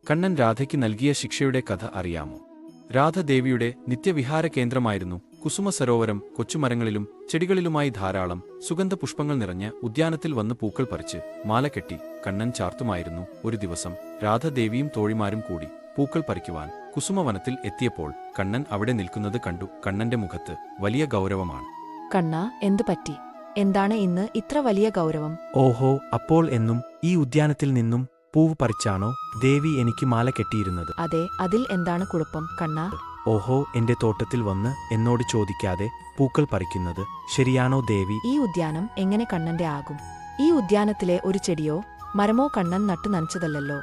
കണ്ണൻ രാധയ്ക്ക് നൽകിയ ശിക്ഷയുടെ കഥ അറിയാമോ? രാധദേവിയുടെ നിത്യവിഹാര കേന്ദ്രമായിരുന്നു കുസുമ സരോവരം. കൊച്ചുമരങ്ങളിലും ചെടികളിലുമായി ധാരാളം സുഗന്ധപുഷ്പങ്ങൾ നിറഞ്ഞ ഉദ്യാനത്തിൽ വന്ന് പൂക്കൾ പറിച്ച് മാല കെട്ടി കണ്ണൻ ചാർത്തുമായിരുന്നു. ഒരു ദിവസം രാധദേവിയും തോഴിമാരും കൂടി പൂക്കൾ പറിക്കുവാൻ കുസുമവനത്തിൽ എത്തിയപ്പോൾ കണ്ണൻ അവിടെ നിൽക്കുന്നത് കണ്ടു. കണ്ണന്റെ മുഖത്ത് വലിയ ഗൗരവമാണ്. കണ്ണാ, എന്തു പറ്റി? എന്താണ് ഇന്ന് ഇത്ര വലിയ ഗൗരവം? ഓഹോ, അപ്പോൾ എന്നും ഈ ഉദ്യാനത്തിൽ നിന്നും പൂവ് പറിച്ചാണോ ദേവി എനിക്ക് മാല കെട്ടിയിരുന്നത്? അതെ, അതിൽ എന്താണ് കുഴപ്പം കണ്ണാ? ഓഹോ, എന്റെ തോട്ടത്തിൽ വന്ന് എന്നോട് ചോദിക്കാതെ പൂക്കൾ പറിക്കുന്നത് ശരിയാണോ ദേവി? ഈ ഉദ്യാനം എങ്ങനെ കണ്ണന്റെ ആകും? ഈ ഉദ്യാനത്തിലെ ഒരു ചെടിയോ മരമോ കണ്ണൻ നട്ടു നനച്ചതല്ലോ.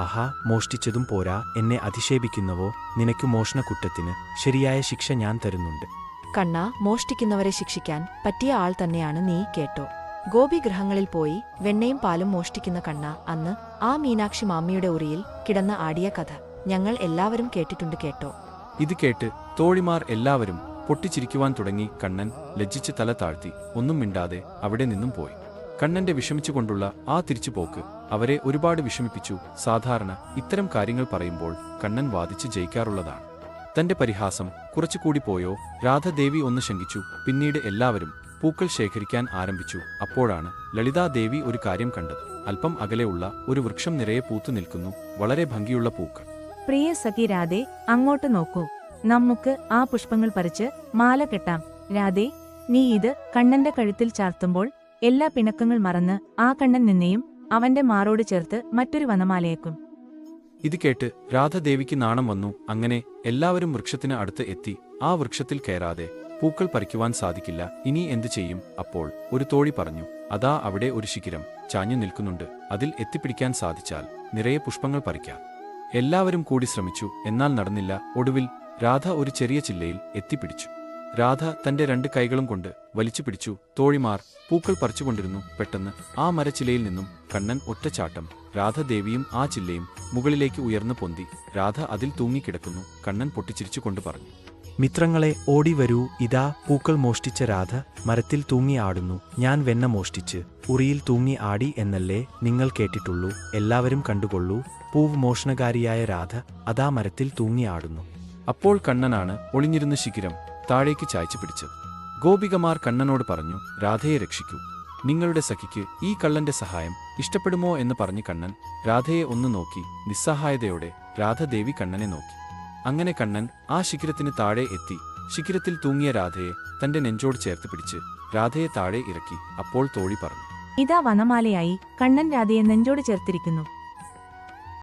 ആഹാ, മോഷ്ടിച്ചതും പോരാ, എന്നെ അധിക്ഷേപിക്കുന്നവോ? നിനക്കു മോഷണക്കുറ്റത്തിന് ശരിയായ ശിക്ഷ ഞാൻ തരുന്നുണ്ട്. കണ്ണാ, മോഷ്ടിക്കുന്നവരെ ശിക്ഷിക്കാൻ പറ്റിയ ആൾ തന്നെയാണ് നീ. കേട്ടോ, ഗോപിഗൃഹങ്ങളിൽ പോയി വെണ്ണയും പാലും മോഷ്ടിക്കുന്ന കണ്ണ അന്ന് ആ മീനാക്ഷി മാമ്മിയുടെ ഉറിയിൽ കിടന്ന് ആടിയ കഥ ഞങ്ങൾ എല്ലാവരും കേട്ടിട്ടുണ്ട്. കേട്ടോ? ഇത് കേട്ട് തോഴിമാർ എല്ലാവരും പൊട്ടിച്ചിരിക്കുവാൻ തുടങ്ങി. കണ്ണൻ ലജ്ജിച്ച് തല താഴ്ത്തി ഒന്നും മിണ്ടാതെ അവിടെ നിന്നും പോയി. കണ്ണന്റെ വിഷമിച്ചുകൊണ്ടുള്ള ആ തിരിച്ചുപോക്ക് അവരെ ഒരുപാട് വിഷമിപ്പിച്ചു. സാധാരണ ഇത്തരം കാര്യങ്ങൾ പറയുമ്പോൾ കണ്ണൻ വാദിച്ച് ജയിക്കാറുള്ളതാണ്. തന്റെ പരിഹാസം കുറച്ചുകൂടി പോയോ? രാധദേവി ഒന്ന് ശങ്കിച്ചു. പിന്നീട് എല്ലാവരും പൂക്കൾ ശേഖരിക്കാൻ ആരംഭിച്ചു. അപ്പോഴാണ് ലളിതാദേവി ഒരു കാര്യം കണ്ടത്. അല്പം അകലെയുള്ള ഒരു വൃക്ഷം നിറയെ പൂത്തു നിൽക്കുന്നു. വളരെ ഭംഗിയുള്ള പൂക്കൾ. പ്രിയ സഖി രാധേ, അങ്ങോട്ട് നോക്കൂ. നമുക്ക് ആ പുഷ്പങ്ങൾ പറിച്ച് മാല കെട്ടാം. രാധേ, നീ ഇത് കണ്ണന്റെ കഴുത്തിൽ ചാർത്തുമ്പോൾ എല്ലാ പിണക്കങ്ങൾ മറന്ന് ആ കണ്ണൻ നിന്നെയും അവന്റെ മാറോട് ചേർത്ത് മറ്റൊരു വനമാലയേക്കും. ഇത് കേട്ട് രാധദേവിക്ക് നാണം വന്നു. അങ്ങനെ എല്ലാവരും വൃക്ഷത്തിന് അടുത്ത് എത്തി. ആ വൃക്ഷത്തിൽ കയറാതെ പൂക്കൾ പറിക്കുവാൻ സാധിക്കില്ല. ഇനി എന്തു ചെയ്യും? അപ്പോൾ ഒരു തോഴി പറഞ്ഞു, അതാ അവിടെ ഒരു ശിഖിരം ചാഞ്ഞു നിൽക്കുന്നുണ്ട്. അതിൽ എത്തിപ്പിടിക്കാൻ സാധിച്ചാൽ നിറയെ പുഷ്പങ്ങൾ പറിക്കാം. എല്ലാവരും കൂടി ശ്രമിച്ചു, എന്നാൽ നടന്നില്ല. ഒടുവിൽ രാധ ഒരു ചെറിയ ചില്ലയിൽ എത്തിപ്പിടിച്ചു. രാധ തന്റെ 2 കൈകളും കൊണ്ട് വലിച്ചു പിടിച്ചു. തോഴിമാർ പൂക്കൾ പറിച്ചുകൊണ്ടിരുന്നു. പെട്ടെന്ന് ആ മരച്ചിലയിൽ നിന്നും കണ്ണൻ ഒറ്റച്ചാട്ടം. രാധദേവിയും ആ ചില്ലയും മുകളിലേക്ക് ഉയർന്നു പൊന്തി. രാധ അതിൽ തൂങ്ങിക്കിടക്കുന്നു. കണ്ണൻ പൊട്ടിച്ചിരിച്ചുകൊണ്ട് പറഞ്ഞു, മിത്രങ്ങളെ, ഓടിവരൂ. ഇതാ പൂക്കൾ മോഷ്ടിച്ച രാധ മരത്തിൽ തൂങ്ങി ആടുന്നു. ഞാൻ വെണ്ണ മോഷ്ടിച്ച് ഉറിയിൽ തൂങ്ങി ആടി എന്നല്ലേ നിങ്ങൾ കേട്ടിട്ടുള്ളൂ? എല്ലാവരും കണ്ടുകൊള്ളൂ, പൂവ് മോഷണകാരിയായ രാധ അതാ മരത്തിൽ തൂങ്ങി ആടുന്നു. അപ്പോൾ കണ്ണനാണ് ഒളിഞ്ഞിരുന്ന ശിഖിരം താഴേക്ക് ചായ്ച്ചു പിടിച്ചത്. ഗോപികമാർ കണ്ണനോട് പറഞ്ഞു, രാധയെ രക്ഷിക്കൂ. നിങ്ങളുടെ സഖിക്ക് ഈ കള്ളന്റെ സഹായം ഇഷ്ടപ്പെടുമോ എന്ന് പറഞ്ഞ് കണ്ണൻ രാധയെ ഒന്ന് നോക്കി. നിസ്സഹായതയോടെ രാധദേവി കണ്ണനെ നോക്കി. അങ്ങനെ കണ്ണൻ ആ ശിഖിരത്തിന് താഴെ എത്തി. ശിഖിരത്തിൽ തൂങ്ങിയ രാധയെ തന്റെ നെഞ്ചോട് ചേർത്ത് പിടിച്ച് രാധയെ താഴെ ഇറക്കി. അപ്പോൾ തോഴി പറഞ്ഞു, ഇതാ വനമാലയായി കണ്ണൻ രാധയെ നെഞ്ചോട് ചേർത്തിരിക്കുന്നു.